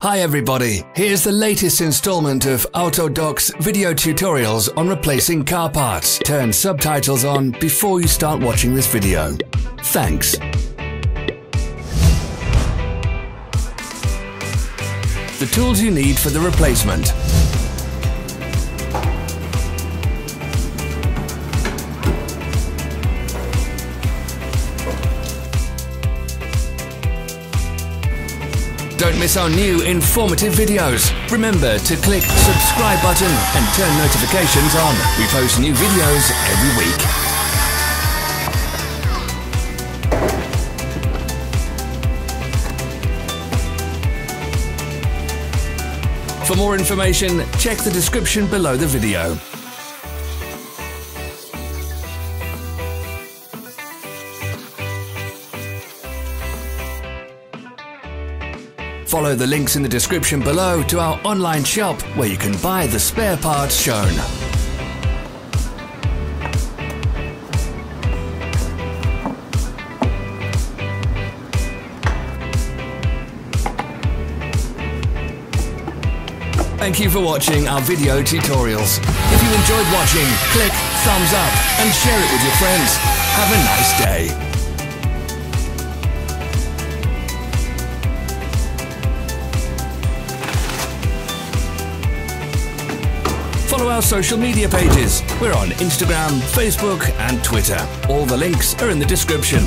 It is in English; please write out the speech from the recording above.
Hi everybody, here's the latest installment of Autodoc's video tutorials on replacing car parts. Turn subtitles on before you start watching this video. Thanks. The tools you need for the replacement. Don't miss our new informative videos. Remember to click subscribe button and turn notifications on. We post new videos every week. For more information, check the description below the video. Follow the links in the description below to our online shop where you can buy the spare parts shown. Thank you for watching our video tutorials. If you enjoyed watching, click thumbs up and share it with your friends. Have a nice day. Follow our social media pages. We're on Instagram, Facebook and Twitter. All the links are in the description.